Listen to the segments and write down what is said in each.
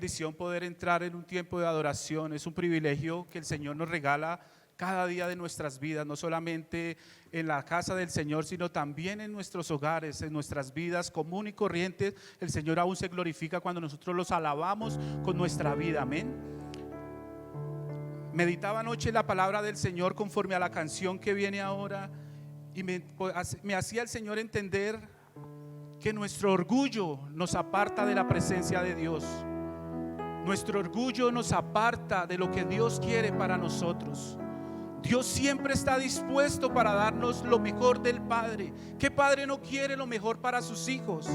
bendición poder entrar en un tiempo de adoración. Es un privilegio que el Señor nos regala cada día de nuestras vidas, no solamente en la casa del Señor, sino también en nuestros hogares, en nuestras vidas común y corrientes. El Señor aún se glorifica cuando nosotros los alabamos con nuestra vida, amén. Meditaba anoche la palabra del Señor conforme a la canción que viene ahora, y me hacía el Señor entender que nuestro orgullo nos aparta de la presencia de Dios. Nuestro orgullo nos aparta de lo que Dios quiere para nosotros. Dios siempre está dispuesto para darnos lo mejor del Padre. ¿Qué padre no quiere lo mejor para sus hijos?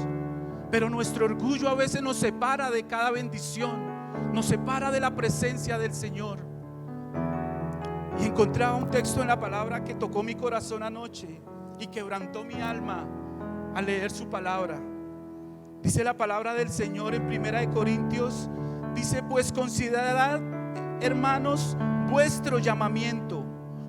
Pero nuestro orgullo a veces nos separa de cada bendición, nos separa de la presencia del Señor. Y encontraba un texto en la palabra que tocó mi corazón anoche y quebrantó mi alma al leer su palabra. Dice la palabra del Señor en 1 Corintios, dice: pues considerad, hermanos, vuestro llamamiento.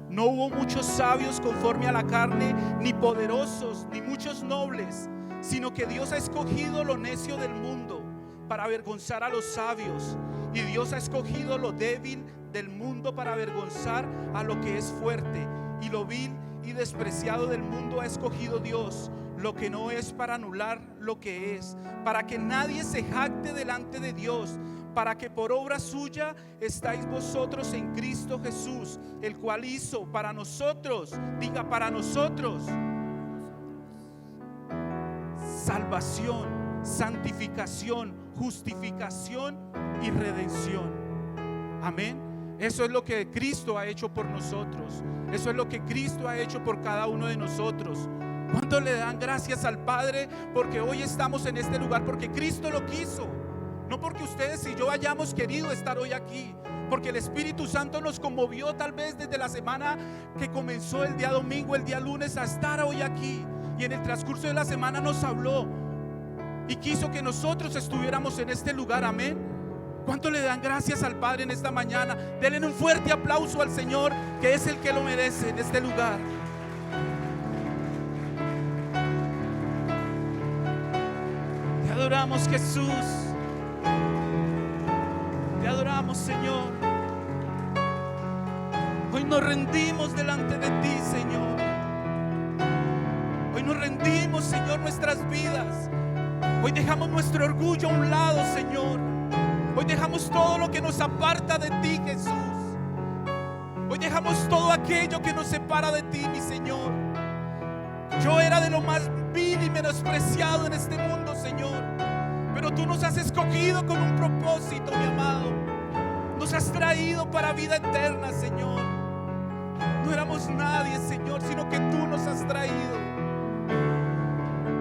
No hubo muchos sabios conforme a la carne, ni poderosos, ni muchos nobles, sino que Dios ha escogido lo necio del mundo para avergonzar a los sabios, y Dios ha escogido lo débil del mundo para avergonzar a lo que es fuerte, y lo vil y despreciado del mundo ha escogido Dios, lo que no es, para anular lo que es, para que nadie se jacte delante de Dios, para que por obra suya estáis vosotros en Cristo Jesús, el cual hizo para nosotros, diga, para nosotros, salvación, santificación, justificación y redención. Amén. Eso es lo que Cristo ha hecho por nosotros. Eso es lo que Cristo ha hecho por cada uno de nosotros. ¿Cuánto le dan gracias al Padre? Porque hoy estamos en este lugar, porque Cristo lo quiso. No porque ustedes y yo hayamos querido estar hoy aquí, porque el Espíritu Santo nos conmovió tal vez desde la semana que comenzó el día domingo, el día lunes, a estar hoy aquí. Y en el transcurso de la semana nos habló y quiso que nosotros estuviéramos en este lugar. Amén. ¿Cuánto le dan gracias al Padre en esta mañana? Denle un fuerte aplauso al Señor, que es el que lo merece en este lugar. Te adoramos, Jesús. Te adoramos, Señor. Hoy nos rendimos delante de ti, Señor. Hoy nos rendimos, Señor, nuestras vidas. Hoy dejamos nuestro orgullo a un lado, Señor. Hoy dejamos todo lo que nos aparta de ti, Jesús. Hoy dejamos todo aquello que nos separa de ti, mi Señor. Yo era de lo más vil y menospreciado en este mundo, Señor, pero tú nos has escogido con un propósito, mi amado. Nos has traído para vida eterna, Señor. No éramos nadie, Señor, sino que tú nos has traído.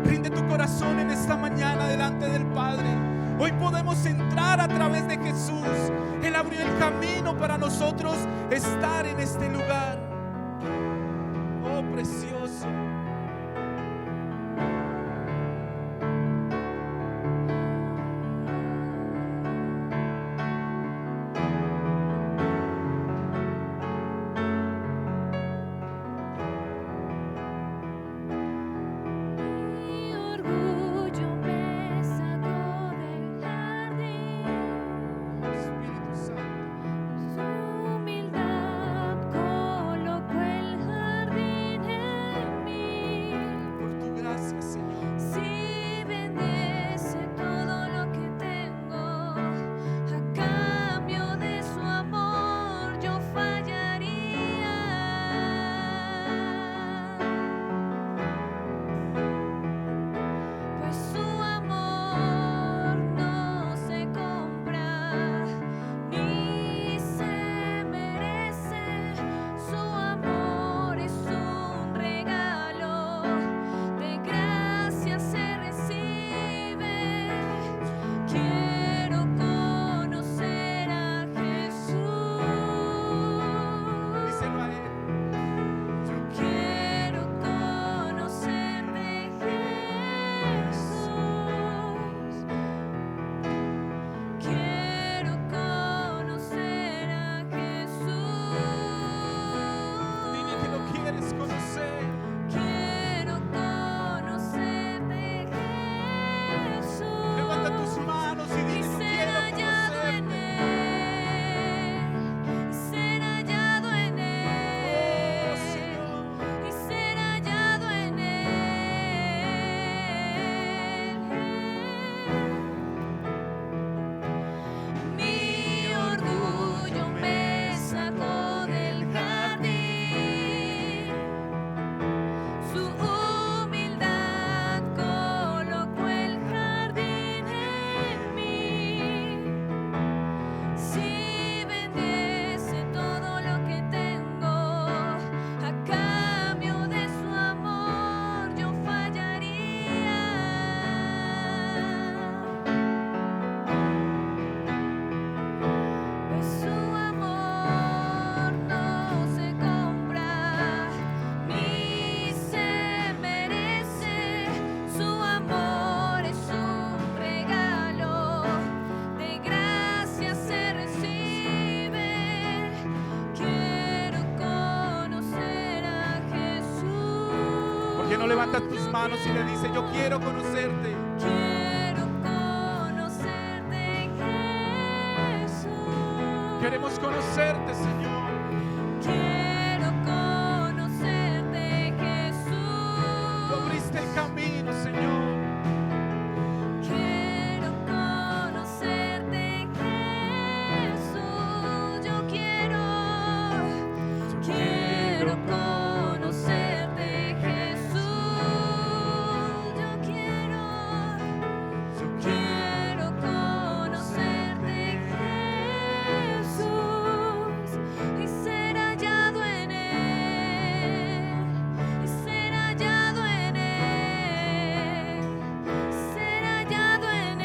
Rinde tu corazón en esta mañana delante del Padre. Hoy podemos entrar a través de Jesús. Él abrió el camino para nosotros estar en este lugar. Oh, precioso. Humildad colocó el jardín levanta tus manos y le dice: yo quiero conocerte. Quiero conocerte, Jesús. Queremos conocerte, Señor. Quiero conocerte, Jesús. Tú abriste el camino, Señor. Quiero conocerte, Jesús. Yo quiero conocerte, Jesús. Yo quiero conocerte, Jesús, y ser hallado en Él, y ser hallado en Él, ser hallado en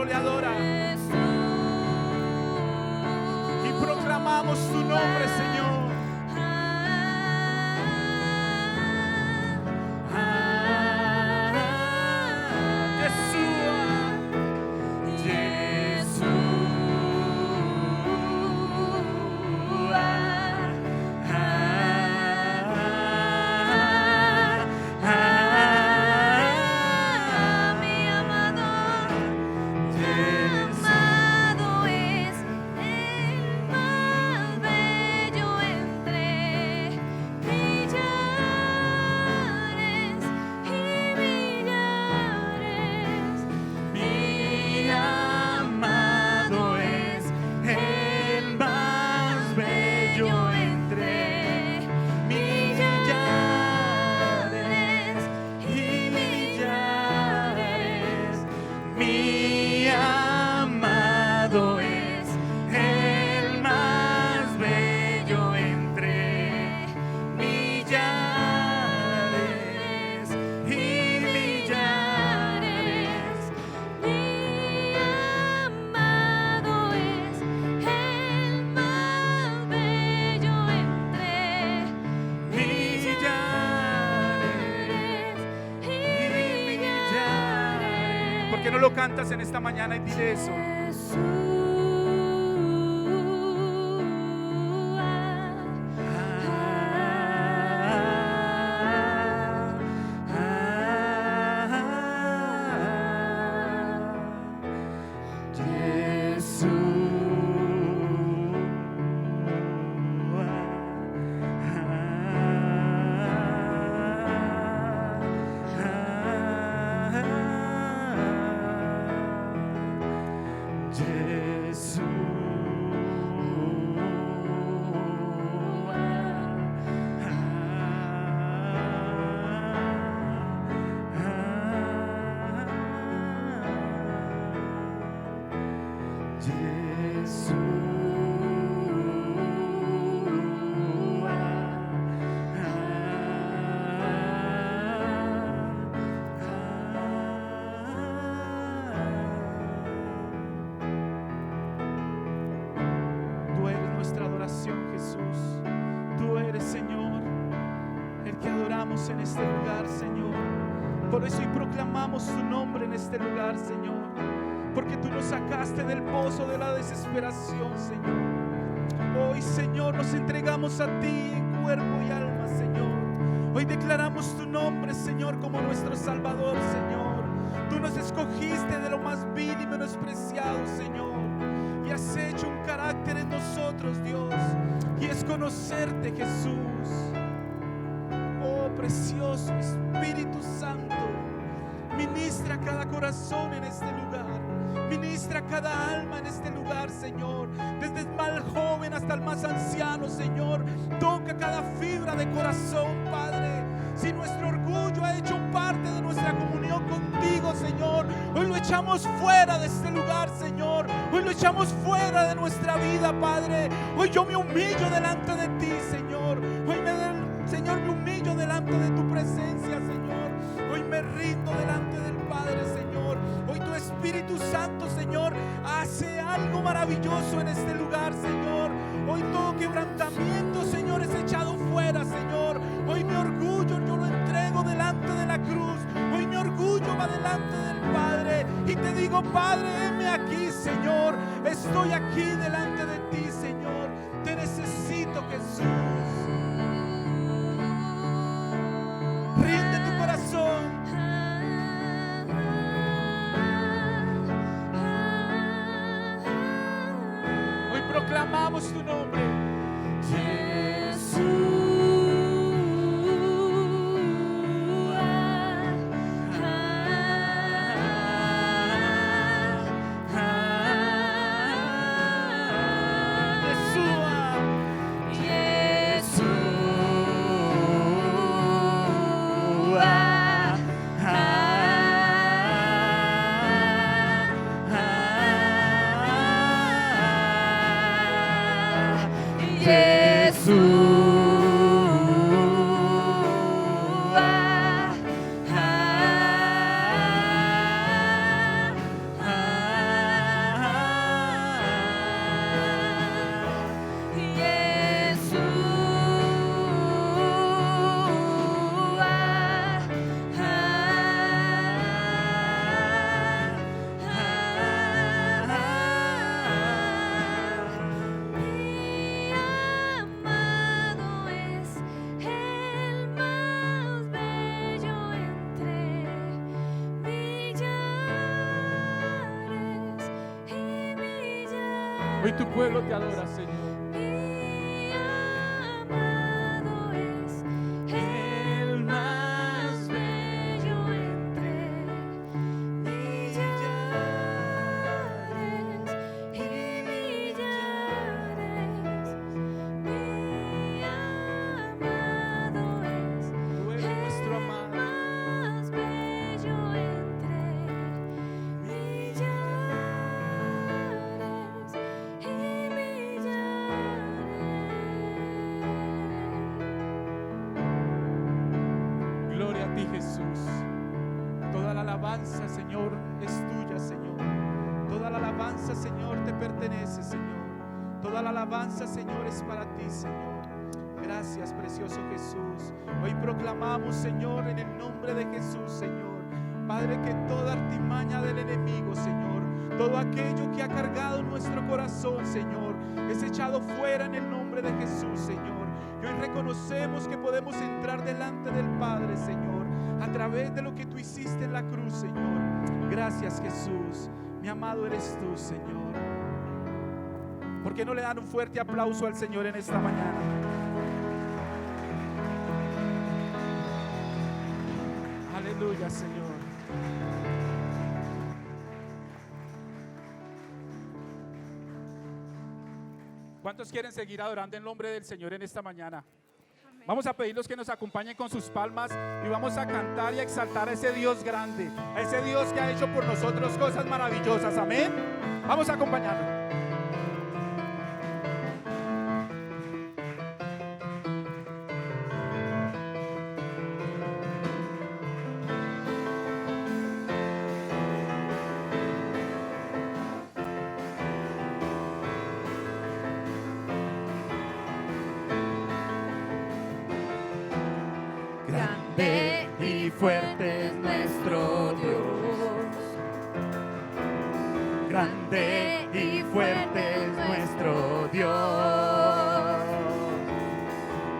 Le adora y proclamamos tu nombre, Señor. ¿Por qué no lo cantas en esta mañana y dile eso? Jesús, tú eres, Señor, el que adoramos en este lugar, Señor. Por eso hoy proclamamos tu nombre en este lugar, Señor, porque tú nos sacaste del pozo de la desesperación, Señor. Hoy, Señor, nos entregamos a ti en cuerpo y alma, Señor. Hoy declaramos tu nombre, Señor, como nuestro Salvador, Señor. Tú nos escogiste de lo más vil y menospreciado, Señor. y has hecho un carácter en nosotros, Dios, y es conocerte, Jesús. Oh, precioso Espíritu Santo, ministra cada corazón en este lugar. Ministra cada alma en este lugar, Señor. Desde el más joven hasta el más anciano, Señor. Toca cada fibra de corazón, Padre. Si nuestro orgullo ha hecho parte de nuestra comunión contigo, Señor, hoy lo echamos fuera de este lugar, Señor. Hoy lo echamos fuera de nuestra vida, Padre. Hoy yo me humillo delante de ti, Señor. Señor, me humillo delante de tu presencia, Señor. Hoy me rindo delante del Padre, Señor. Hoy tu Espíritu Santo, Señor, hace algo maravilloso en este lugar, Señor. Hoy todo quebrantamiento, Señor, es echado fuera, Señor. Hoy mi orgullo yo lo entrego delante de la cruz. Hoy mi orgullo va delante del Padre. Y te digo, Padre, heme aquí, Señor. Estoy aquí delante de ti, Señor. Te necesito, Jesús. Rinde tu corazón. Hoy proclamamos tu nombre, Jesús. Hoy tu pueblo te adora, Señor. Mi amado es el más bello entre millares y millares. Mi amado es Tú eres nuestro amado. más bello entre millares y millares. Gloria a ti, Jesús. Toda la alabanza, Señor, es tuya, Señor. Toda la alabanza, Señor, te pertenece, Señor. Toda la alabanza, Señor, es para ti, Señor. Gracias, precioso Jesús. Hoy proclamamos, Señor, en el nombre de Jesús, Señor, Padre, que toda artimaña del enemigo, Señor, todo aquello que ha cargado nuestro corazón, Señor, es echado fuera en el nombre de Jesús, Señor. Y hoy reconocemos que podemos entrar delante del Padre, Señor, a través de lo que tú hiciste en la cruz, Señor. Gracias, Jesús. Mi amado eres tú, Señor. ¿Por qué no le dan un fuerte aplauso al Señor en esta mañana? Aleluya, Señor. ¿Cuántos quieren seguir adorando el nombre del Señor en esta mañana? Vamos a pedirlos que nos acompañen con sus palmas y vamos a cantar y a exaltar a ese Dios grande, a ese Dios que ha hecho por nosotros cosas maravillosas. Amén. Vamos a acompañarlo. Grande y fuerte es nuestro Dios. Grande y fuerte es nuestro Dios.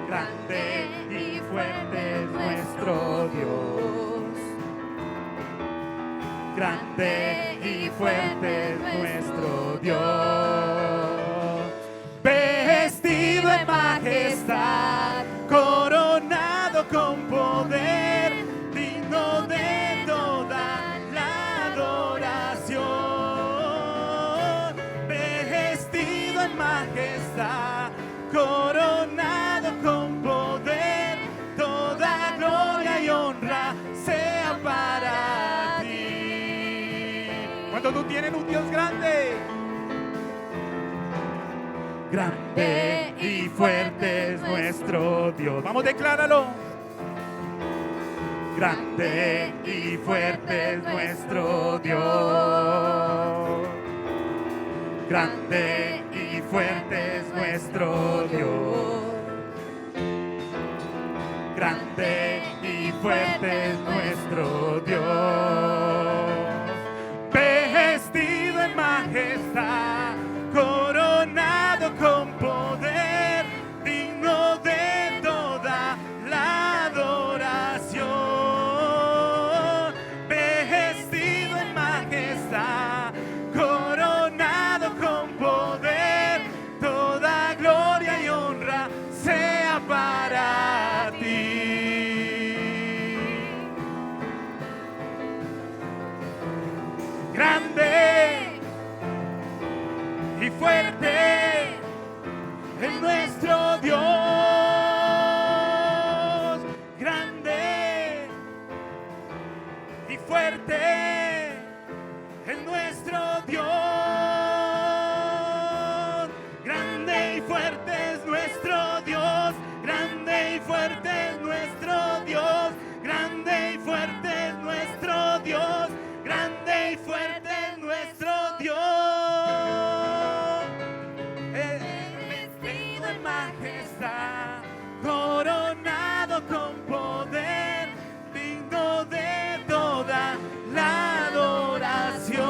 Grande y fuerte es nuestro Dios. Grande y fuerte es nuestro Dios. ¿Cuántos no tienen un Dios grande? Grande y fuerte es nuestro Dios. Vamos, decláralo. Grande y fuerte es nuestro Dios. Grande y fuerte es nuestro Dios. Grande y fuerte es nuestro Dios. Vestido en majestad, coronado con poder, digno de toda la adoración. Vestido en majestad, coronado con poder, toda gloria y honra sea para ti. Grande y fuerte es nuestro Dios. Grande y fuerte es nuestro Dios. Grande y fuerte es nuestro Dios. Grande y fuerte es nuestro Dios. Grande y fuerte es nuestro Dios. Grande y fuerte es nuestro Dios. Vestido en majestad, coronado con poder, digno de toda la adoración.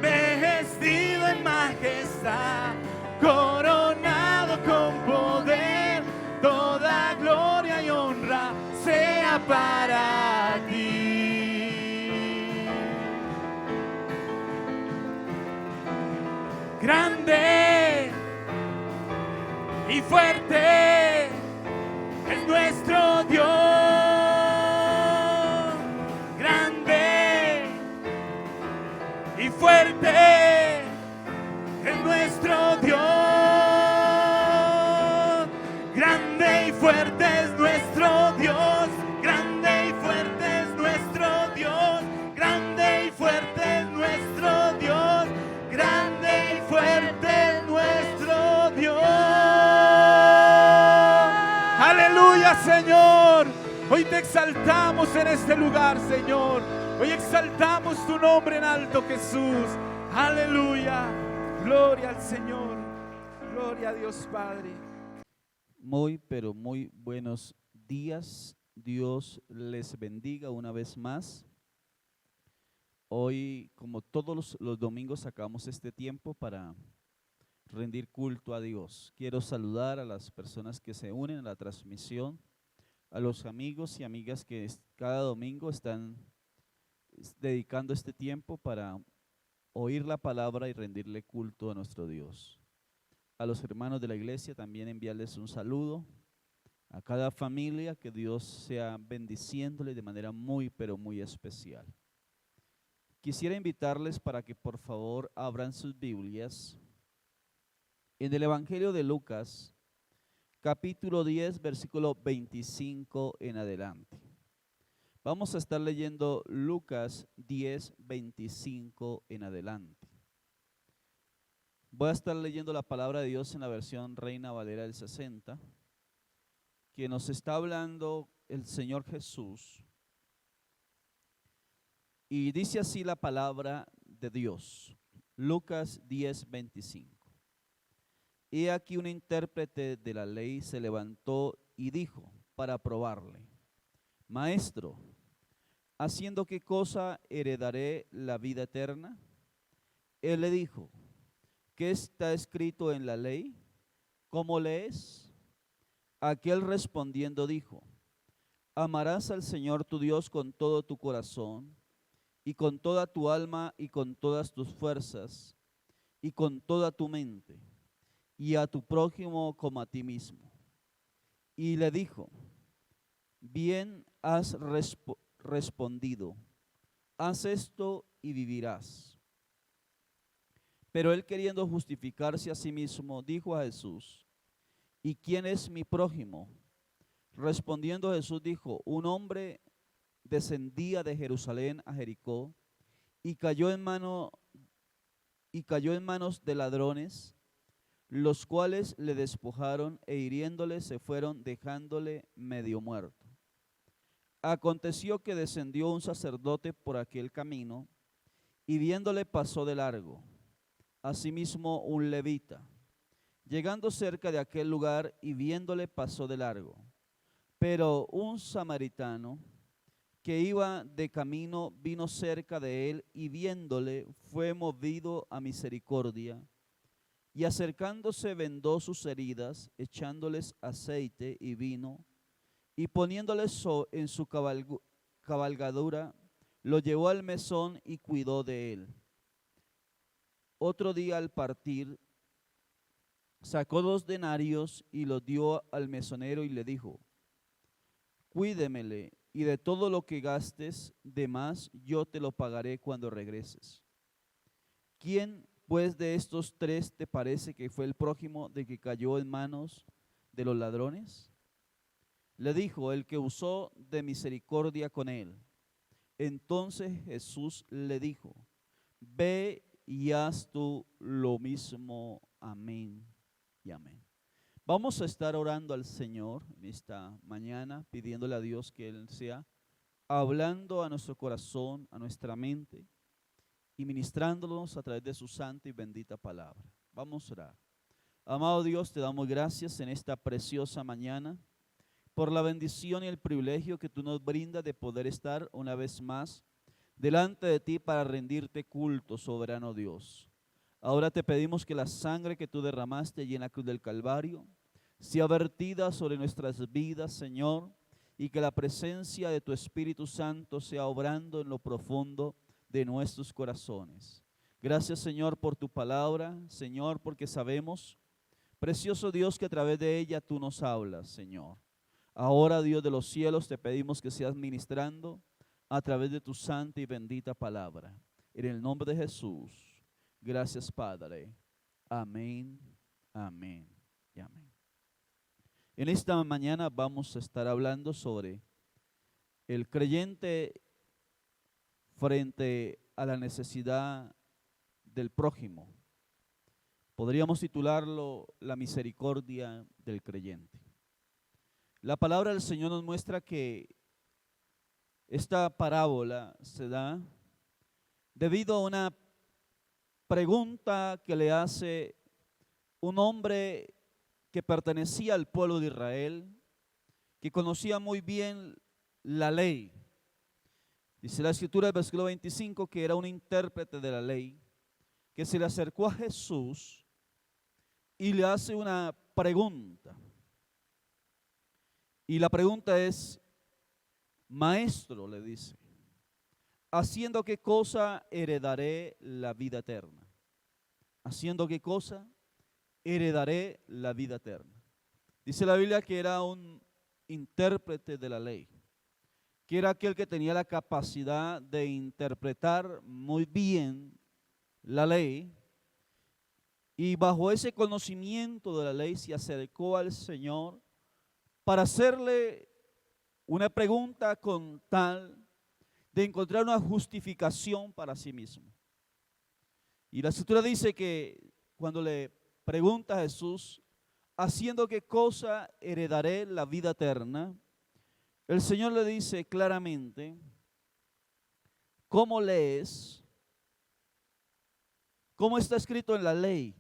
Vestido en majestad, coronado con poder, toda gloria y honra sea para ti. Grande y fuerte es nuestro Dios. Grande y fuerte es nuestro Dios. Grande y fuerte es nuestro Dios. Grande y fuerte es nuestro Dios. Grande y fuerte es nuestro Dios. Grande y fuerte es nuestro Dios. Aleluya, Señor. Hoy te exaltamos en este lugar, Señor. Hoy exaltamos tu nombre en alto, Jesús. Aleluya. Gloria al Señor. Gloria a Dios Padre. Muy, pero muy buenos días. Dios les bendiga una vez más. Hoy, como todos los domingos, sacamos este tiempo para rendir culto a Dios. Quiero saludar a las personas que se unen a la transmisión, a los amigos y amigas que cada domingo están dedicando este tiempo para oír la palabra y rendirle culto a nuestro Dios. A los hermanos de la iglesia también enviarles un saludo. A cada familia, que Dios sea bendiciéndole de manera muy, pero muy especial. Quisiera invitarles para que por favor abran sus Biblias en el Evangelio de Lucas, capítulo 10, versículo 25 en adelante. Vamos a estar leyendo Lucas 10, 25 en adelante. Voy a estar leyendo la palabra de Dios en la versión Reina Valera del 60, que nos está hablando el Señor Jesús. Y dice así la palabra de Dios, Lucas 10, 25. He aquí un intérprete de la ley se levantó y dijo para probarle: Maestro, ¿haciendo qué cosa heredaré la vida eterna? Él le dijo: ¿qué está escrito en la ley? ¿Cómo lees? Aquel respondiendo dijo: amarás al Señor tu Dios con todo tu corazón, y con toda tu alma, y con todas tus fuerzas, y con toda tu mente, y a tu prójimo como a ti mismo. Y le dijo: bien has respondido, haz esto y vivirás. Pero él, queriendo justificarse a sí mismo, dijo a Jesús: ¿y quién es mi prójimo? Respondiendo Jesús dijo: un hombre descendía de Jerusalén a Jericó, y cayó en manos de ladrones, los cuales le despojaron e hiriéndole se fueron dejándole medio muerto. Aconteció que descendió un sacerdote por aquel camino y viéndole pasó de largo. Asimismo un levita, llegando cerca de aquel lugar y viéndole pasó de largo. Pero un samaritano que iba de camino vino cerca de él y viéndole fue movido a misericordia y acercándose vendó sus heridas, echándoles aceite y vino y poniéndoles en su cabalgadura, lo llevó al mesón y cuidó de él. Otro día al partir, sacó 2 denarios y los dio al mesonero y le dijo: cuídemele, y de todo lo que gastes de más, yo te lo pagaré cuando regreses. ¿Quién, pues, de estos 3 te parece que fue el prójimo de que cayó en manos de los ladrones? Le dijo: el que usó de misericordia con él. Entonces Jesús le dijo: ve y haz tú lo mismo. Amén y amén. Vamos a estar orando al Señor en esta mañana, pidiéndole a Dios que Él sea hablando a nuestro corazón, a nuestra mente y ministrándonos a través de su santa y bendita palabra. Vamos a orar. Amado Dios, te damos gracias en esta preciosa mañana por la bendición y el privilegio que tú nos brindas de poder estar una vez más delante de ti para rendirte culto, soberano Dios. Ahora te pedimos que la sangre que tú derramaste allí en la cruz del Calvario sea vertida sobre nuestras vidas, Señor, y que la presencia de tu Espíritu Santo sea obrando en lo profundo de nuestros corazones. Gracias, Señor, por tu palabra, Señor, porque sabemos, precioso Dios, que a través de ella tú nos hablas, Señor. Ahora, Dios de los cielos, te pedimos que seas ministrando a través de tu santa y bendita palabra. En el nombre de Jesús. Gracias, Padre. Amén, amén y amén. En esta mañana vamos a estar hablando sobre el creyente frente a la necesidad del prójimo. Podríamos titularlo La misericordia del creyente. La palabra del Señor nos muestra que esta parábola se da debido a una pregunta que le hace un hombre que pertenecía al pueblo de Israel, que conocía muy bien la ley. Dice la escritura del versículo 25 que era un intérprete de la ley, que se le acercó a Jesús y le hace una pregunta. Y la pregunta es: maestro, le dice, ¿haciendo qué cosa heredaré la vida eterna? ¿Haciendo qué cosa heredaré la vida eterna? Dice la Biblia que era un intérprete de la ley, que era aquel que tenía la capacidad de interpretar muy bien la ley, y bajo ese conocimiento de la ley se acercó al Señor para hacerle una pregunta con tal de encontrar una justificación para sí mismo. Y la escritura dice que cuando le pregunta a Jesús, ¿haciendo qué cosa heredaré la vida eterna?, el Señor le dice claramente: ¿cómo lees? ¿Cómo está escrito en la ley?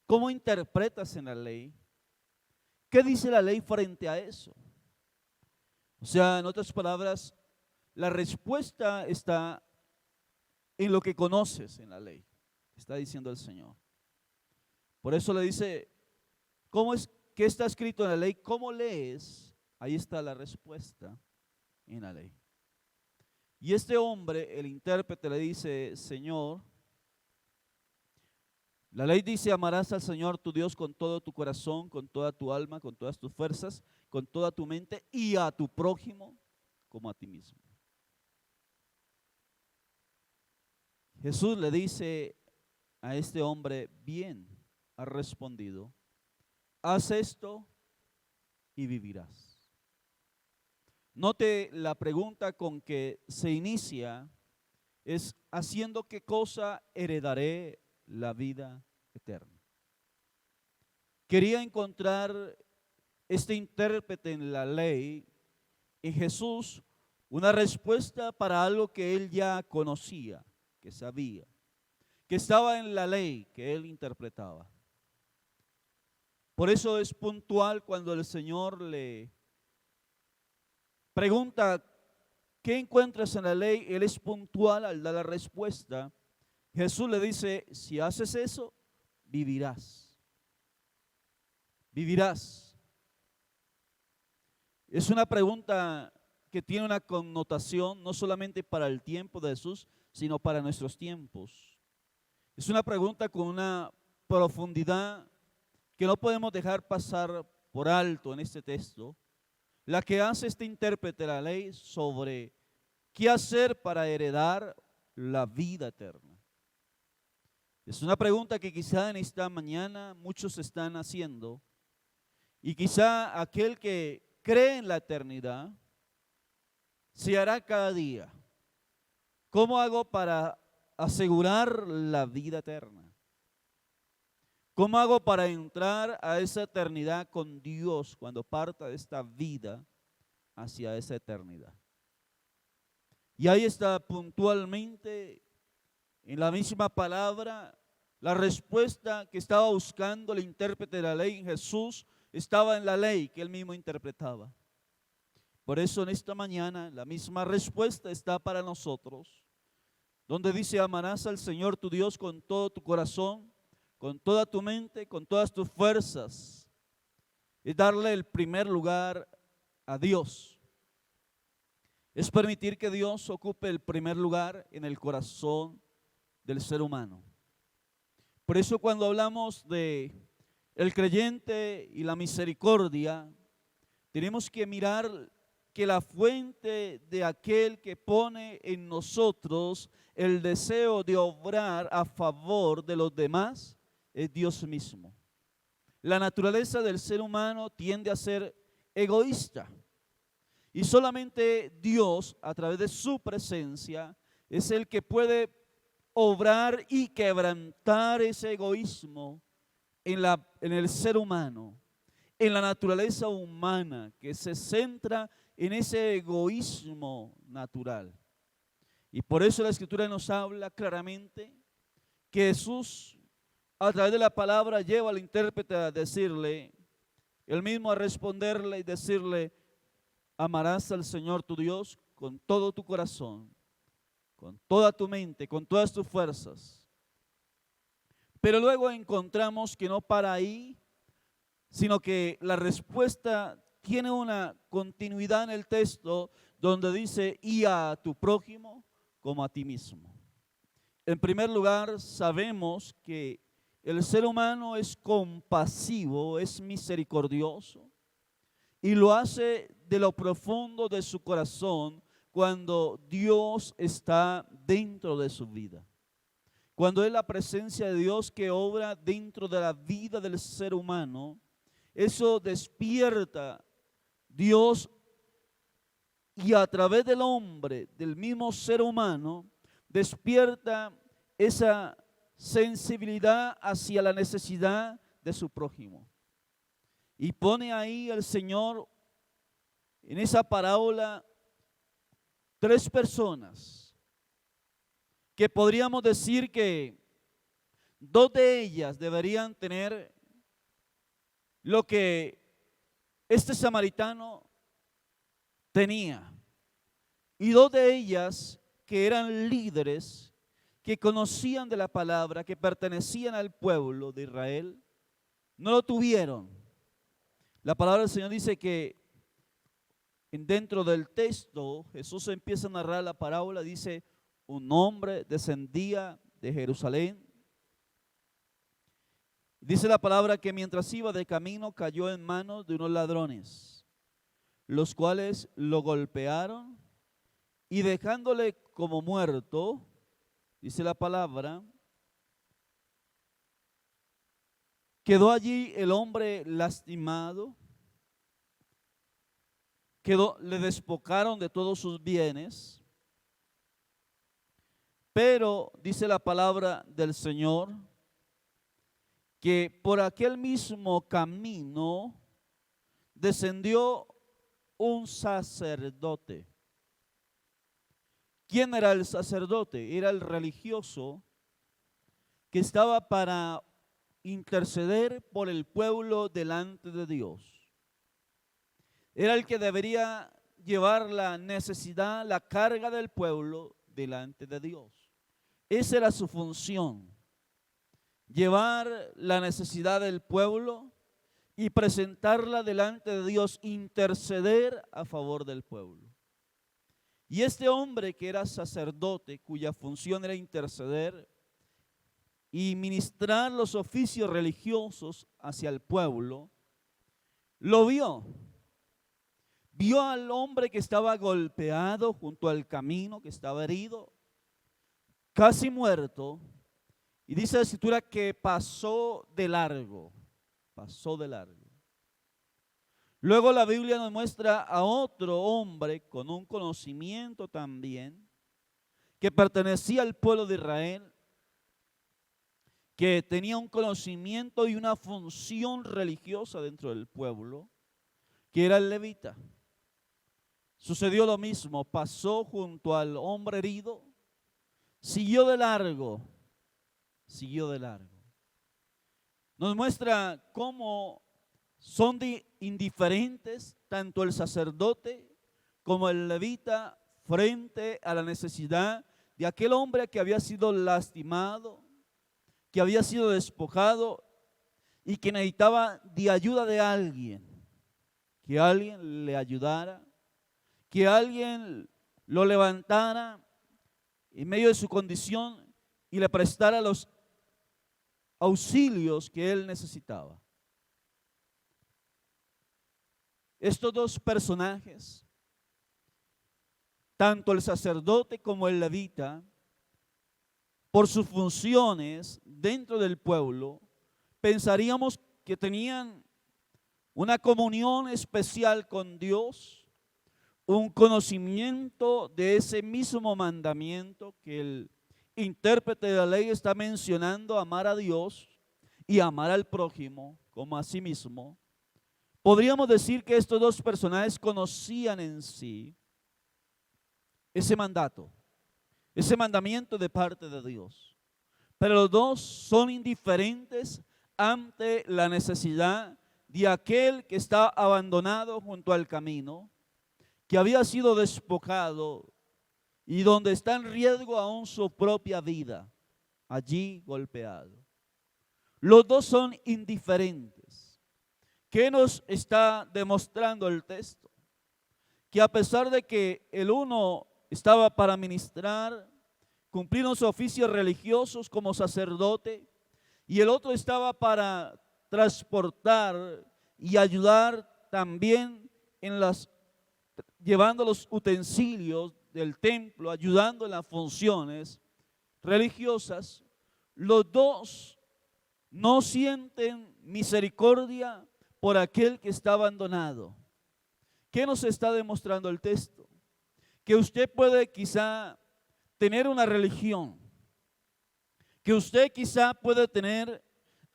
¿Cómo interpretas en la ley? ¿Qué dice la ley frente a eso? O sea, en otras palabras, la respuesta está en lo que conoces en la ley, está diciendo el Señor. Por eso le dice: ¿cómo es que está escrito en la ley? ¿Cómo lees? Ahí está la respuesta en la ley. Y este hombre, el intérprete, le dice: Señor, la ley dice: amarás al Señor tu Dios con todo tu corazón, con toda tu alma, con todas tus fuerzas, con toda tu mente, y a tu prójimo como a ti mismo. Jesús le dice a este hombre: bien, has respondido, haz esto y vivirás. Note la pregunta con que se inicia es haciendo qué cosa heredaré la vida eterna. Quería encontrar este intérprete en la ley, en Jesús, una respuesta para algo que él ya conocía, que sabía, que estaba en la ley que él interpretaba. Por eso es puntual cuando el Señor le pregunta, ¿qué encuentras en la ley? Él es puntual al dar la respuesta. Jesús le dice, si haces eso, vivirás. Vivirás. Es una pregunta que tiene una connotación no solamente para el tiempo de Jesús, sino para nuestros tiempos. Es una pregunta con una profundidad que no podemos dejar pasar por alto en este texto, la que hace este intérprete de la ley sobre qué hacer para heredar la vida eterna. Es una pregunta que quizá en esta mañana muchos están haciendo, y quizá aquel que cree en la eternidad se hará cada día. ¿Cómo hago para asegurar la vida eterna? ¿Cómo hago para entrar a esa eternidad con Dios cuando parta de esta vida hacia esa eternidad? Y ahí está puntualmente en la misma palabra la respuesta que estaba buscando el intérprete de la ley en Jesús. Estaba en la ley que él mismo interpretaba. Por eso en esta mañana la misma respuesta está para nosotros, donde dice: amarás al Señor tu Dios con todo tu corazón, con toda tu mente, con todas tus fuerzas. Es darle el primer lugar a Dios. Es permitir que Dios ocupe el primer lugar en el corazón del ser humano. Por eso cuando hablamos de el creyente y la misericordia, tenemos que mirar que la fuente de aquel que pone en nosotros el deseo de obrar a favor de los demás es Dios mismo. La naturaleza del ser humano tiende a ser egoísta, y solamente Dios, a través de su presencia, es el que puede obrar y quebrantar ese egoísmo en el ser humano, en la naturaleza humana que se centra en ese egoísmo natural. Y por eso la Escritura nos habla claramente que Jesús, a través de la palabra, lleva al intérprete a decirle, él mismo a responderle y decirle: amarás al Señor tu Dios con todo tu corazón, con toda tu mente, con todas tus fuerzas. Pero luego encontramos que no para ahí, sino que la respuesta tiene una continuidad en el texto donde dice: y a tu prójimo como a ti mismo. En primer lugar, sabemos que el ser humano es compasivo, es misericordioso, y lo hace de lo profundo de su corazón cuando Dios está dentro de su vida. Cuando es la presencia de Dios que obra dentro de la vida del ser humano, eso despierta Dios, y a través del hombre, del mismo ser humano, despierta esa sensibilidad hacia la necesidad de su prójimo. Y pone ahí el Señor en esa parábola tres personas que podríamos decir que dos de ellas deberían tener lo que este samaritano tenía, y dos de ellas que eran líderes, que conocían de la palabra, que pertenecían al pueblo de Israel, no lo tuvieron. La palabra del Señor dice que dentro del texto Jesús empieza a narrar la parábola. Dice: un hombre descendía de Jerusalén. Dice la palabra que mientras iba de camino cayó en manos de unos ladrones, los cuales lo golpearon y dejándole como muerto, dice la palabra, quedó allí el hombre lastimado, le despojaron de todos sus bienes, Pero dice la palabra del Señor que por aquel mismo camino descendió un sacerdote. ¿Quién era el sacerdote? Era el religioso que estaba para interceder por el pueblo delante de Dios. Era el que debería llevar la necesidad, la carga del pueblo delante de Dios. Esa era su función, llevar la necesidad del pueblo y presentarla delante de Dios, interceder a favor del pueblo. Y este hombre que era sacerdote, cuya función era interceder y ministrar los oficios religiosos hacia el pueblo, lo vio. Vio al hombre que estaba golpeado junto al camino, que estaba herido, casi muerto, y dice la escritura que pasó de largo, pasó de largo. Luego la Biblia nos muestra a otro hombre con un conocimiento también, que pertenecía al pueblo de Israel, que tenía un conocimiento y una función religiosa dentro del pueblo, que era el levita. Sucedió lo mismo, pasó junto al hombre herido, siguió de largo, siguió de largo. Nos muestra cómo son indiferentes tanto el sacerdote como el levita frente a la necesidad de aquel hombre que había sido lastimado, que había sido despojado y que necesitaba de ayuda de alguien, que alguien le ayudara, que alguien lo levantara en medio de su condición y le prestara los auxilios que él necesitaba. Estos dos personajes, tanto el sacerdote como el levita, por sus funciones dentro del pueblo, pensaríamos que tenían una comunión especial con Dios, un conocimiento de ese mismo mandamiento que el intérprete de la ley está mencionando, amar a Dios y amar al prójimo como a sí mismo. Podríamos decir que estos dos personajes conocían en sí ese mandato, ese mandamiento de parte de Dios. Pero los dos son indiferentes ante la necesidad de aquel que está abandonado junto al camino, que había sido despojado y donde está en riesgo aún su propia vida, allí golpeado. Los dos son indiferentes. ¿Qué nos está demostrando el texto? Que a pesar de que el uno estaba para ministrar, cumplir los oficios religiosos como sacerdote, y el otro estaba para transportar y ayudar también en llevando los utensilios del templo, ayudando en las funciones religiosas, los dos no sienten misericordia por aquel que está abandonado. ¿Qué nos está demostrando el texto? Que usted puede quizá tener una religión, que usted quizá puede tener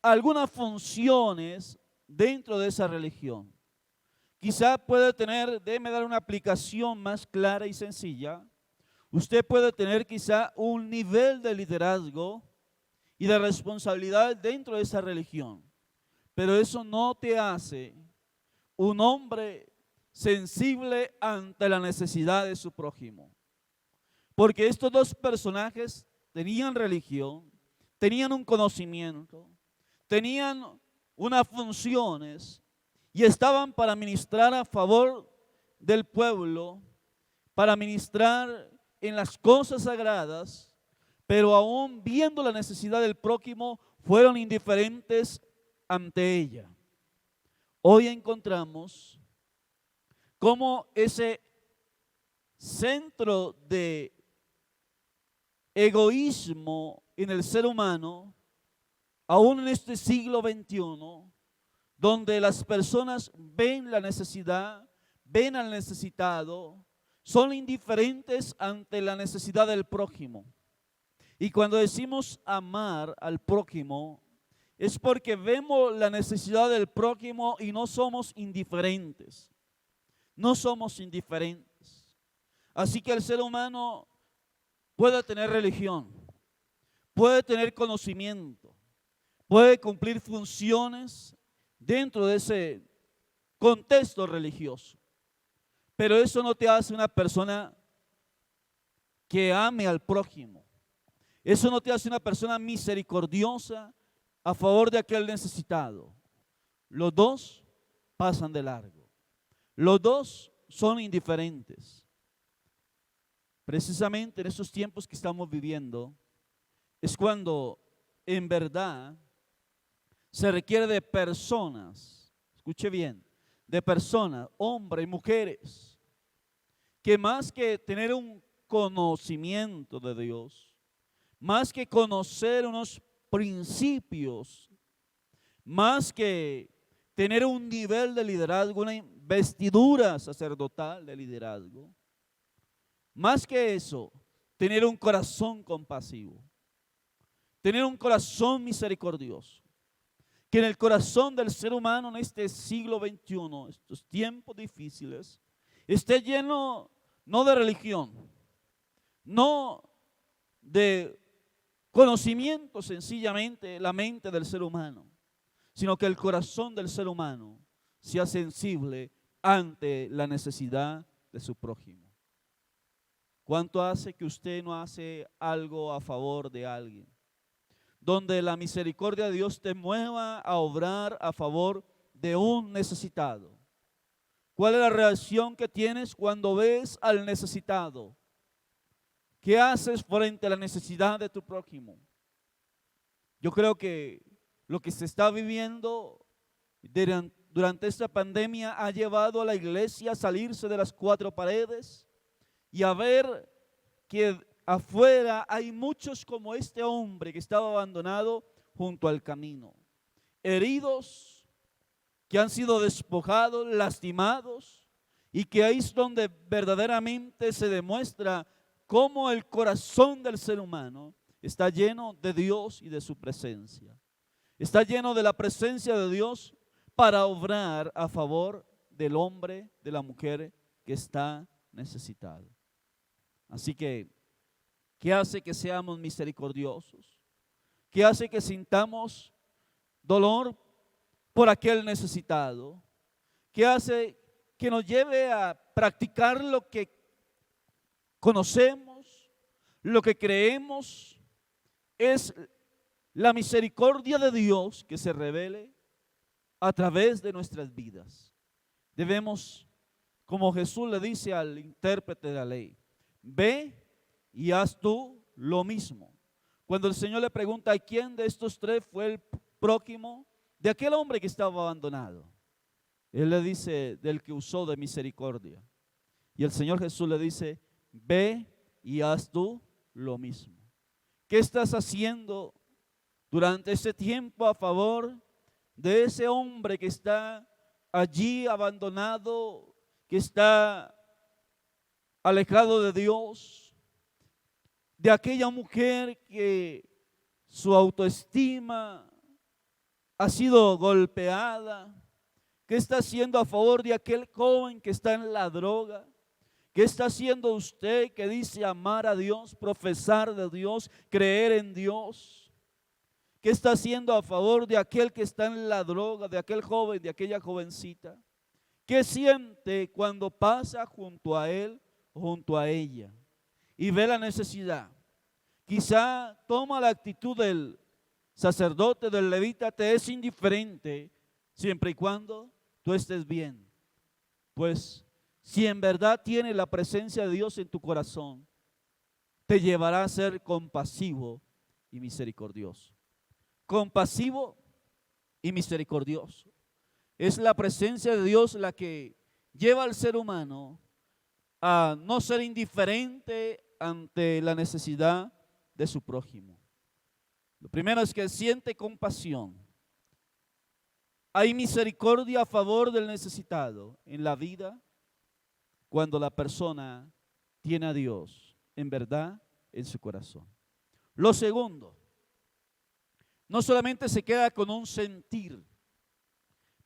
algunas funciones dentro de esa religión. Quizá puede tener, déjeme dar una aplicación más clara y sencilla, usted puede tener quizá un nivel de liderazgo y de responsabilidad dentro de esa religión, pero eso no te hace un hombre sensible ante la necesidad de su prójimo. Porque estos dos personajes tenían religión, tenían un conocimiento, tenían unas funciones y estaban para ministrar a favor del pueblo, para ministrar en las cosas sagradas, pero aún viendo la necesidad del prójimo, fueron indiferentes ante ella. Hoy encontramos cómo ese centro de egoísmo en el ser humano, aún en este siglo XXI, donde las personas ven la necesidad, ven al necesitado, son indiferentes ante la necesidad del prójimo. Y cuando decimos amar al prójimo, es porque vemos la necesidad del prójimo y no somos indiferentes. No somos indiferentes. Así que el ser humano puede tener religión, puede tener conocimiento, puede cumplir funciones dentro de ese contexto religioso. Pero eso no te hace una persona que ame al prójimo. Eso no te hace una persona misericordiosa a favor de aquel necesitado. Los dos pasan de largo. Los dos son indiferentes. Precisamente en estos tiempos que estamos viviendo es cuando en verdad se requiere de personas, escuche bien, de personas, hombres y mujeres, que más que tener un conocimiento de Dios, más que conocer unos principios, más que tener un nivel de liderazgo, una investidura sacerdotal de liderazgo, más que eso, tener un corazón compasivo, tener un corazón misericordioso, que en el corazón del ser humano en este siglo XXI, estos tiempos difíciles, esté lleno no de religión, no de conocimiento sencillamente la mente del ser humano, sino que el corazón del ser humano sea sensible ante la necesidad de su prójimo. ¿Cuánto hace que usted no hace algo a favor de alguien? Donde la misericordia de Dios te mueva a obrar a favor de un necesitado. ¿Cuál es la reacción que tienes cuando ves al necesitado? ¿Qué haces frente a la necesidad de tu prójimo? Yo creo que lo que se está viviendo durante esta pandemia ha llevado a la iglesia a salirse de las cuatro paredes y a ver que afuera hay muchos como este hombre que estaba abandonado junto al camino, heridos, que han sido despojados, lastimados, y que ahí es donde verdaderamente se demuestra cómo el corazón del ser humano está lleno de Dios y de su presencia. Está lleno de la presencia de Dios para obrar a favor del hombre, de la mujer que está necesitado. Así que, ¿qué hace que seamos misericordiosos? ¿Qué hace que sintamos dolor por aquel necesitado? ¿Qué hace que nos lleve a practicar lo que conocemos, lo que creemos? Es la misericordia de Dios que se revele a través de nuestras vidas. Debemos, como Jesús le dice al intérprete de la ley, ve y haz tú lo mismo. Cuando el Señor le pregunta a quién de estos tres fue el prójimo de aquel hombre que estaba abandonado, Él le dice del que usó de misericordia. Y el Señor Jesús le dice, ve y haz tú lo mismo. ¿Qué estás haciendo durante este tiempo a favor de ese hombre que está allí abandonado, que está alejado de Dios, de aquella mujer que su autoestima ha sido golpeada? ¿Qué está haciendo a favor de aquel joven que está en la droga? ¿Qué está haciendo usted que dice amar a Dios, profesar de Dios, creer en Dios? ¿Qué está haciendo a favor de aquel que está en la droga, de aquel joven, de aquella jovencita? ¿Qué siente cuando pasa junto a él, junto a ella y ve la necesidad? Quizá toma la actitud del sacerdote, del levita, te es indiferente siempre y cuando tú estés bien. Pues si en verdad tienes la presencia de Dios en tu corazón, te llevará a ser compasivo y misericordioso. Compasivo y misericordioso. Es la presencia de Dios la que lleva al ser humano a no ser indiferente ante la necesidad de su prójimo. Lo primero es que siente compasión. Hay misericordia a favor del necesitado en la vida cuando la persona tiene a Dios en verdad en su corazón. Lo segundo, no solamente se queda con un sentir,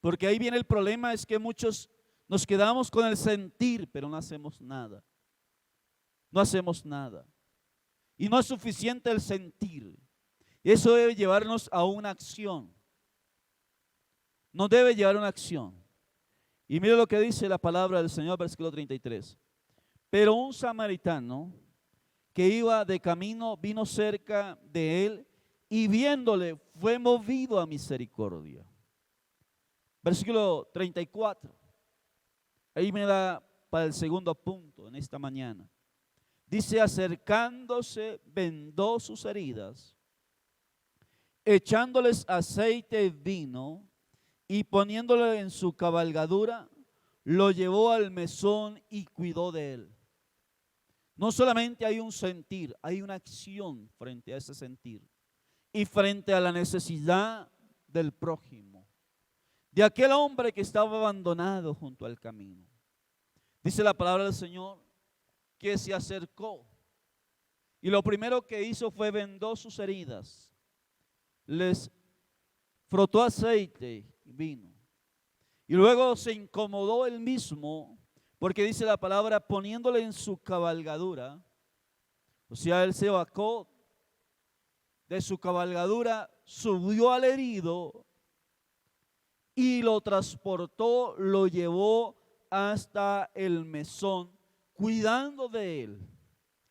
porque ahí viene el problema, es que muchos nos quedamos con el sentir, pero no hacemos nada. No hacemos nada. Y no es suficiente el sentir. Eso debe llevarnos a una acción. Nos debe llevar a una acción. Y mire lo que dice la palabra del Señor, versículo 33. Pero un samaritano que iba de camino vino cerca de él y viéndole fue movido a misericordia. Versículo 34. Ahí me da para el segundo punto en esta mañana. Dice, acercándose, vendó sus heridas, echándoles aceite y vino, y poniéndole en su cabalgadura, lo llevó al mesón y cuidó de él. No solamente hay un sentir, hay una acción frente a ese sentir y frente a la necesidad del prójimo, de aquel hombre que estaba abandonado junto al camino. Dice la palabra del Señor que se acercó y lo primero que hizo fue vendó sus heridas, les frotó aceite y vino, y luego se incomodó él mismo, porque dice la palabra, poniéndole en su cabalgadura. O sea, él se bajó de su cabalgadura, subió al herido y lo transportó, lo llevó hasta el mesón, cuidando de él,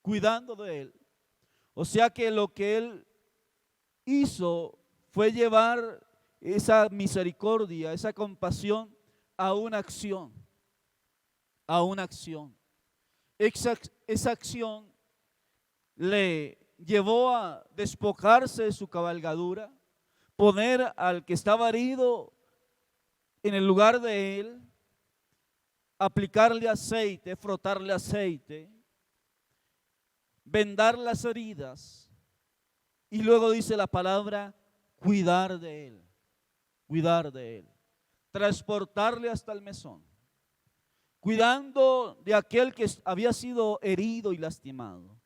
cuidando de él. O sea que lo que él hizo fue llevar esa misericordia, esa compasión a una acción, a una acción. Esa acción le llevó a despojarse de su cabalgadura, poner al que estaba herido en el lugar de él, aplicarle aceite, frotarle aceite, vendar las heridas y luego dice la palabra, cuidar de él, transportarle hasta el mesón, cuidando de aquel que había sido herido y lastimado,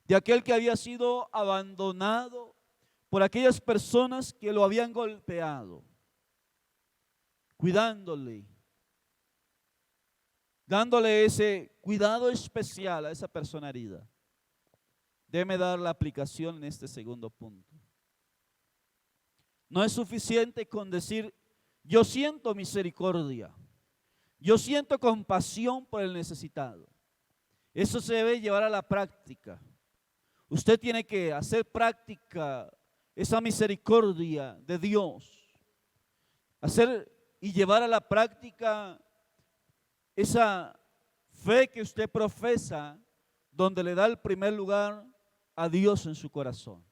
de aquel que había sido abandonado por aquellas personas que lo habían golpeado, cuidándole, dándole ese cuidado especial a esa persona herida. Déjeme dar la aplicación en este segundo punto. No es suficiente con decir, yo siento misericordia, yo siento compasión por el necesitado. Eso se debe llevar a la práctica. Usted tiene que hacer práctica esa misericordia de Dios, hacer y llevar a la práctica esa fe que usted profesa, donde le da el primer lugar a Dios en su corazón.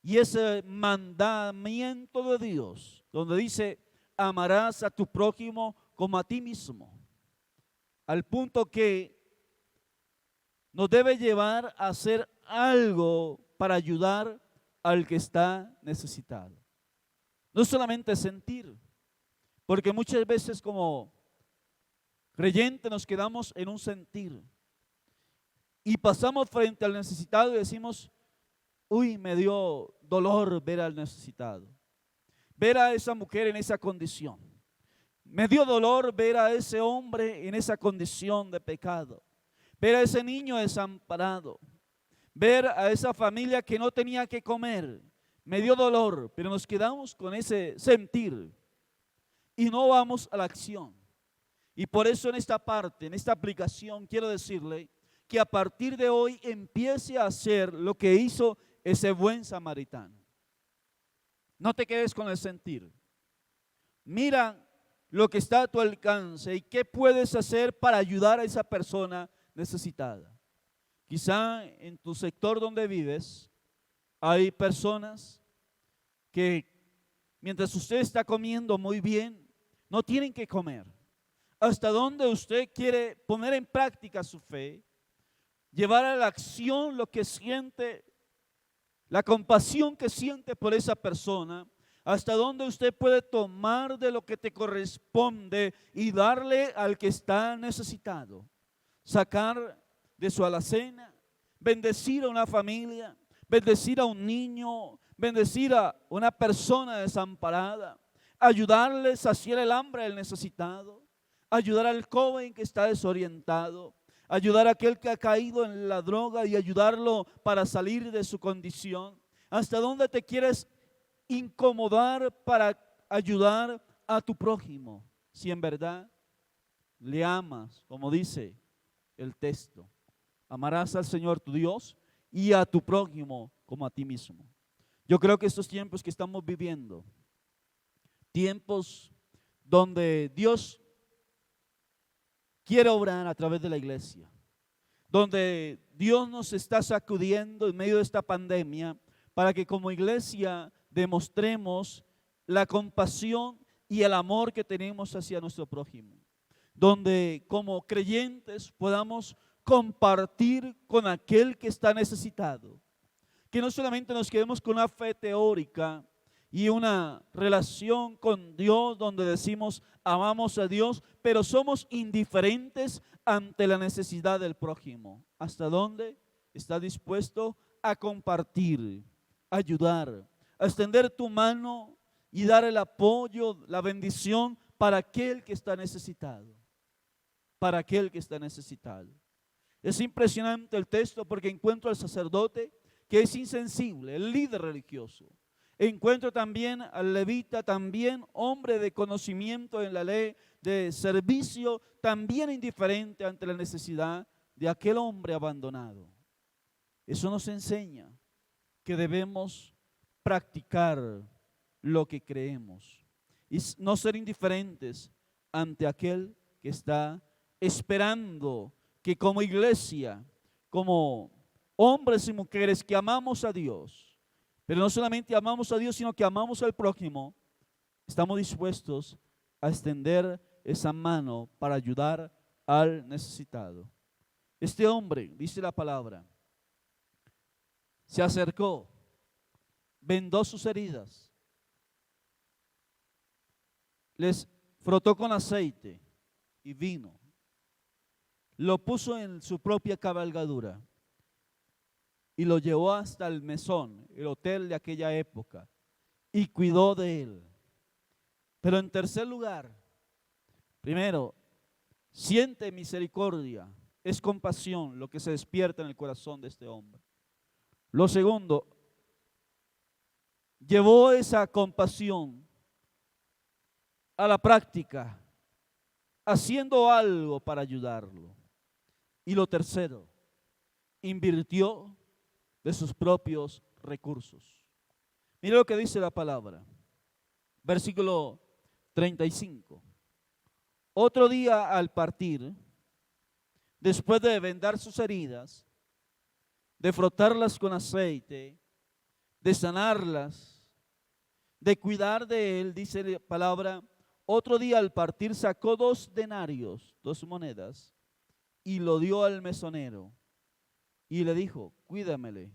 Y ese mandamiento de Dios, donde dice, amarás a tu prójimo como a ti mismo, al punto que nos debe llevar a hacer algo para ayudar al que está necesitado. No solamente sentir, porque muchas veces como creyentes nos quedamos en un sentir y pasamos frente al necesitado y decimos, uy, me dio dolor ver al necesitado, ver a esa mujer en esa condición. Me dio dolor ver a ese hombre en esa condición de pecado, ver a ese niño desamparado, ver a esa familia que no tenía que comer. Me dio dolor, pero nos quedamos con ese sentir y no vamos a la acción. Y por eso en esta parte, en esta aplicación, quiero decirle que a partir de hoy empiece a hacer lo que hizo ese buen samaritano. No te quedes con el sentir. Mira lo que está a tu alcance y qué puedes hacer para ayudar a esa persona necesitada. Quizá en tu sector donde vives hay personas que mientras usted está comiendo muy bien, no tienen que comer. ¿Hasta dónde usted quiere poner en práctica su fe? Llevar a la acción lo que siente, la compasión que siente por esa persona. ¿Hasta dónde usted puede tomar de lo que te corresponde y darle al que está necesitado? Sacar de su alacena, bendecir a una familia, bendecir a un niño, bendecir a una persona desamparada, ayudarle a saciar el hambre del necesitado, ayudar al joven que está desorientado, ayudar a aquel que ha caído en la droga y ayudarlo para salir de su condición. ¿Hasta dónde te quieres incomodar para ayudar a tu prójimo? Si en verdad le amas, como dice el texto, amarás al Señor tu Dios y a tu prójimo como a ti mismo. Yo creo que estos tiempos que estamos viviendo, tiempos donde Dios quiere obrar a través de la iglesia, donde Dios nos está sacudiendo en medio de esta pandemia para que como iglesia demostremos la compasión y el amor que tenemos hacia nuestro prójimo, donde como creyentes podamos compartir con aquel que está necesitado, que no solamente nos quedemos con una fe teórica y una relación con Dios donde decimos amamos a Dios, pero somos indiferentes ante la necesidad del prójimo. ¿Hasta dónde está dispuesto a compartir, ayudar, a extender tu mano y dar el apoyo, la bendición para aquel que está necesitado? Para aquel que está necesitado. Es impresionante el texto porque encuentro al sacerdote que es insensible, el líder religioso. Encuentro también al levita, también hombre de conocimiento en la ley, de servicio, también indiferente ante la necesidad de aquel hombre abandonado. Eso nos enseña que debemos practicar lo que creemos y no ser indiferentes ante aquel que está esperando que como iglesia, como hombres y mujeres que amamos a Dios, pero no solamente amamos a Dios, sino que amamos al prójimo, estamos dispuestos a extender esa mano para ayudar al necesitado. Este hombre, dice la palabra, se acercó, vendó sus heridas, les frotó con aceite y vino, lo puso en su propia cabalgadura y lo llevó hasta el mesón, el hotel de aquella época, y cuidó de él. Pero en tercer lugar, primero, siente misericordia, es compasión lo que se despierta en el corazón de este hombre. Lo segundo, llevó esa compasión a la práctica, haciendo algo para ayudarlo. Y lo tercero, invirtió de sus propios recursos. Mira lo que dice la palabra, versículo 35. Otro día al partir, después de vendar sus heridas, de frotarlas con aceite, de sanarlas, de cuidar de él, dice la palabra, otro día al partir sacó 2 denarios, 2 monedas, y lo dio al mesonero. Y le dijo, cuídamele,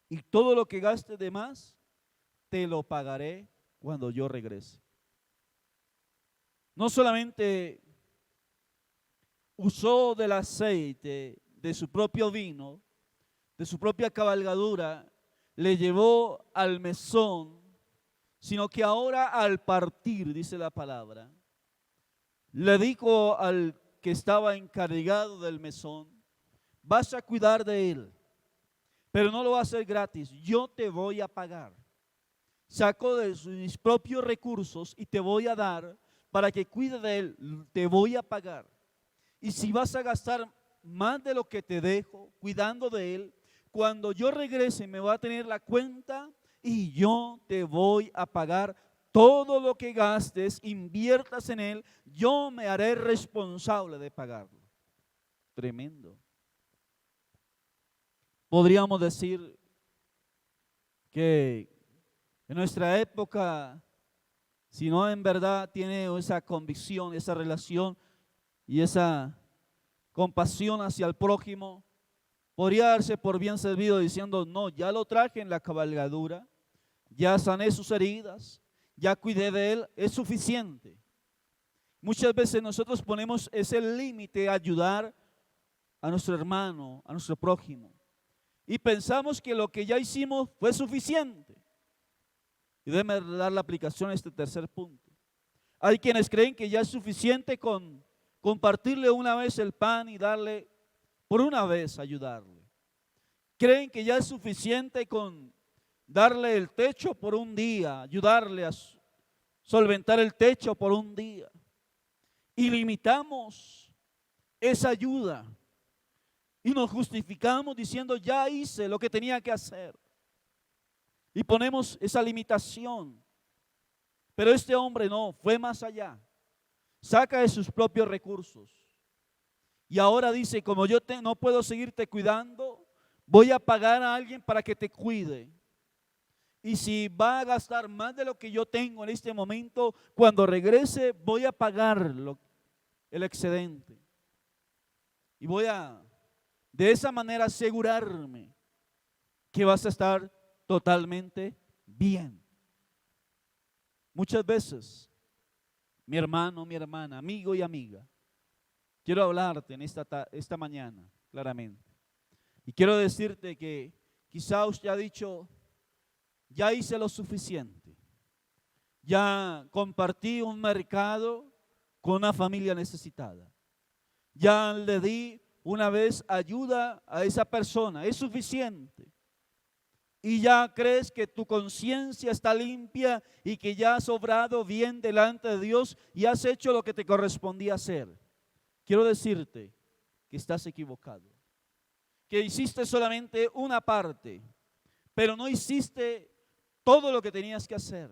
y todo lo que gaste de más, te lo pagaré cuando yo regrese. No solamente usó del aceite, de su propio vino, de su propia cabalgadura, le llevó al mesón, sino que ahora al partir, dice la palabra, le dijo al que estaba encargado del mesón, vas a cuidar de él, pero no lo va a hacer gratis, yo te voy a pagar. Saco de mis propios recursos y te voy a dar para que cuide de él, te voy a pagar. Y si vas a gastar más de lo que te dejo cuidando de él, cuando yo regrese me va a tener la cuenta y yo te voy a pagar todo lo que gastes, inviertas en él, yo me haré responsable de pagarlo. Tremendo. Podríamos decir que en nuestra época, si no en verdad tiene esa convicción, esa relación y esa compasión hacia el prójimo, podría darse por bien servido diciendo, no, ya lo traje en la cabalgadura, ya sané sus heridas, ya cuidé de él, es suficiente. Muchas veces nosotros ponemos ese límite a ayudar a nuestro hermano, a nuestro prójimo. y pensamos que lo que ya hicimos fue suficiente. Y déjeme dar la aplicación a este tercer punto. Hay quienes creen que ya es suficiente con compartirle una vez el pan y darle por una vez ayudarle. Creen que ya es suficiente con darle el techo por un día, ayudarle a solventar el techo por un día. Y limitamos esa ayuda y nos justificamos diciendo ya hice lo que tenía que hacer. Y ponemos esa limitación. Pero este hombre no, fue más allá. Saca de sus propios recursos. Y ahora dice, como yo no puedo seguirte cuidando, voy a pagar a alguien para que te cuide. Y si va a gastar más de lo que yo tengo en este momento, cuando regrese voy a pagar el excedente. Y voy a, de esa manera, asegurarme que vas a estar totalmente bien. Muchas veces, mi hermano, mi hermana, amigo y amiga, quiero hablarte en esta mañana, claramente. Y quiero decirte que quizá usted ha dicho, ya hice lo suficiente. Ya compartí un mercado con una familia necesitada. Ya le di una vez ayuda a esa persona. Es suficiente. Y ya crees que tu conciencia está limpia y que ya has obrado bien delante de Dios y has hecho lo que te correspondía hacer. Quiero decirte que estás equivocado. Que hiciste solamente una parte, pero no hiciste todo lo que tenías que hacer.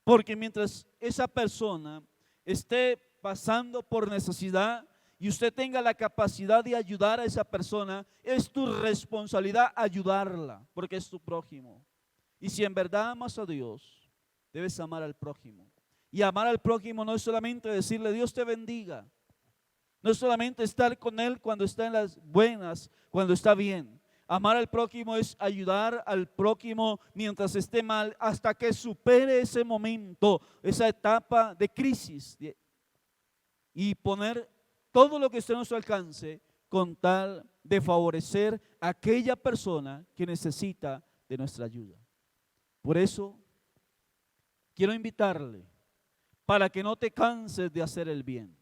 Porque mientras esa persona esté pasando por necesidad y usted tenga la capacidad de ayudar a esa persona, es tu responsabilidad ayudarla, porque es tu prójimo. Y si en verdad amas a Dios, debes amar al prójimo. Y amar al prójimo no es solamente decirle Dios te bendiga, no es solamente estar con él cuando está en las buenas, cuando está bien. Amar al prójimo es ayudar al prójimo mientras esté mal, hasta que supere ese momento, esa etapa de crisis, y poner todo lo que esté a nuestro alcance con tal de favorecer a aquella persona que necesita de nuestra ayuda. Por eso quiero invitarle para que no te canses de hacer el bien.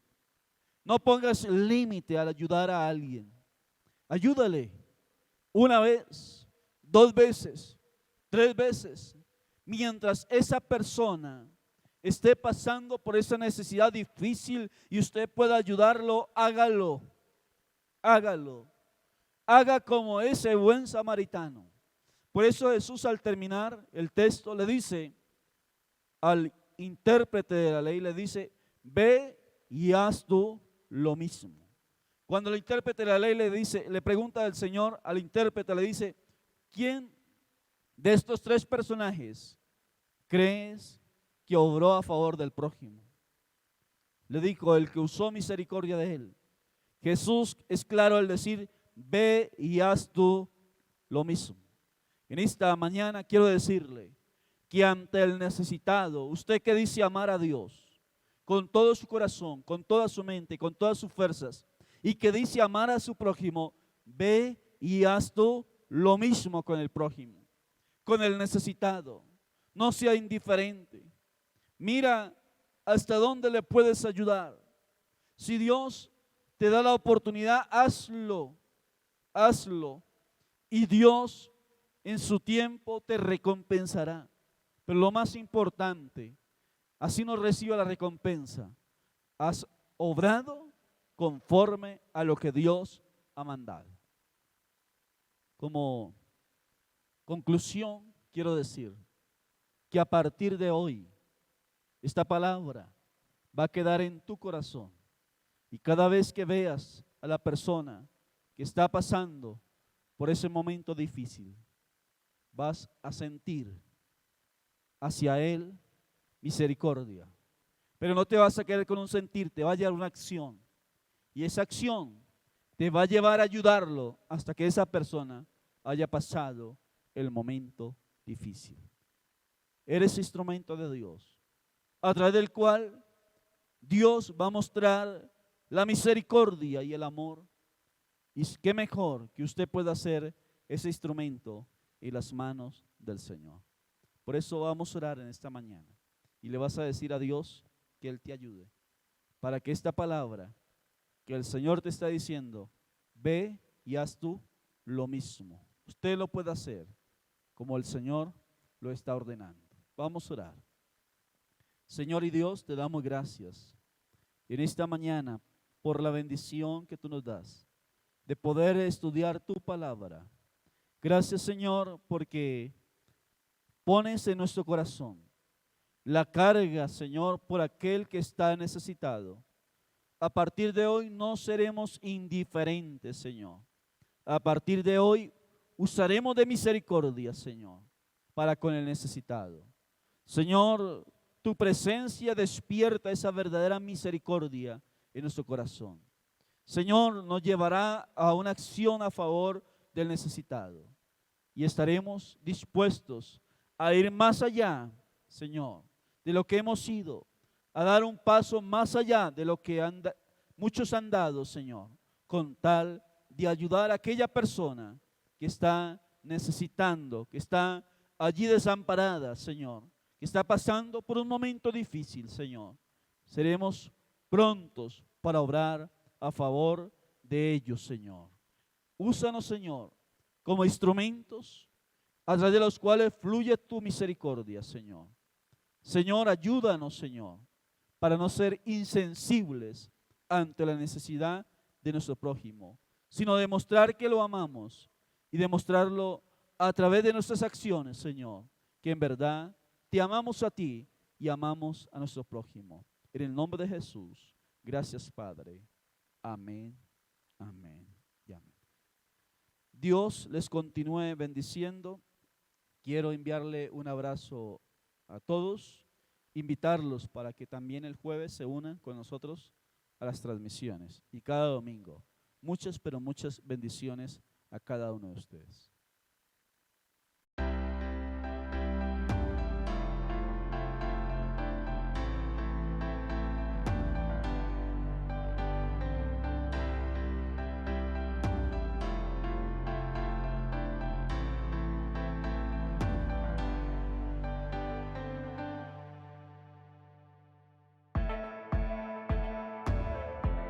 No pongas límite al ayudar a alguien. Ayúdale una vez, 2 veces, 3 veces, mientras esa persona esté pasando por esa necesidad difícil y usted pueda ayudarlo, hágalo, hágalo. Haga como ese buen samaritano. Por eso Jesús, al terminar el texto, le dice al intérprete de la ley, le dice, ve y haz tú lo mismo. Cuando el intérprete de la ley le pregunta al Señor, al intérprete le dice, ¿quién de estos 3 personajes crees que obró a favor del prójimo? Le dijo, el que usó misericordia de él. Jesús es claro al decir, ve y haz tú lo mismo. En esta mañana quiero decirle que ante el necesitado, usted que dice amar a Dios con todo su corazón, con toda su mente, con todas sus fuerzas, y que dice amar a su prójimo, ve y haz tú lo mismo con el prójimo, con el necesitado. No sea indiferente. Mira hasta dónde le puedes ayudar. Si Dios te da la oportunidad, hazlo, hazlo. Y Dios en su tiempo te recompensará. Pero lo más importante, así no reciba la recompensa. Has obrado conforme a lo que Dios ha mandado. Como conclusión, quiero decir que a partir de hoy, esta palabra va a quedar en tu corazón. Y cada vez que veas a la persona que está pasando por ese momento difícil, vas a sentir hacia él misericordia. Pero no te vas a quedar con un sentir, te va a llevar una acción. Y esa acción te va a llevar a ayudarlo hasta que esa persona haya pasado el momento difícil. Eres instrumento de Dios, a través del cual Dios va a mostrar la misericordia y el amor. Y qué mejor que usted pueda hacer ese instrumento en las manos del Señor. Por eso vamos a orar en esta mañana y le vas a decir a Dios que Él te ayude para que esta palabra que el Señor te está diciendo, ve y haz tú lo mismo. Usted lo puede hacer como el Señor lo está ordenando. Vamos a orar. Señor y Dios, te damos gracias en esta mañana por la bendición que tú nos das de poder estudiar tu palabra. Gracias, Señor, porque pones en nuestro corazón la carga, Señor, por aquel que está necesitado. A partir de hoy no seremos indiferentes, Señor. A partir de hoy usaremos de misericordia, Señor, para con el necesitado. Señor, tu presencia despierta esa verdadera misericordia en nuestro corazón. Señor, nos llevará a una acción a favor del necesitado y estaremos dispuestos a ir más allá, Señor, de lo que hemos ido, a dar un paso más allá de lo que muchos han dado, Señor, con tal de ayudar a aquella persona que está necesitando, que está allí desamparada, Señor, que está pasando por un momento difícil, Señor. Seremos prontos para obrar a favor de ellos, Señor. Úsanos, Señor, como instrumentos a través de los cuales fluye tu misericordia, Señor. Señor, ayúdanos, Señor, para no ser insensibles ante la necesidad de nuestro prójimo, sino demostrar que lo amamos y demostrarlo a través de nuestras acciones, Señor, que en verdad te amamos a ti y amamos a nuestro prójimo. En el nombre de Jesús, gracias, Padre. Amén, amén y amén. Dios les continúe bendiciendo. Quiero enviarle un abrazo a todos, invitarlos para que también el jueves se unan con nosotros a las transmisiones y cada domingo. Muchas, pero muchas bendiciones a cada uno de ustedes.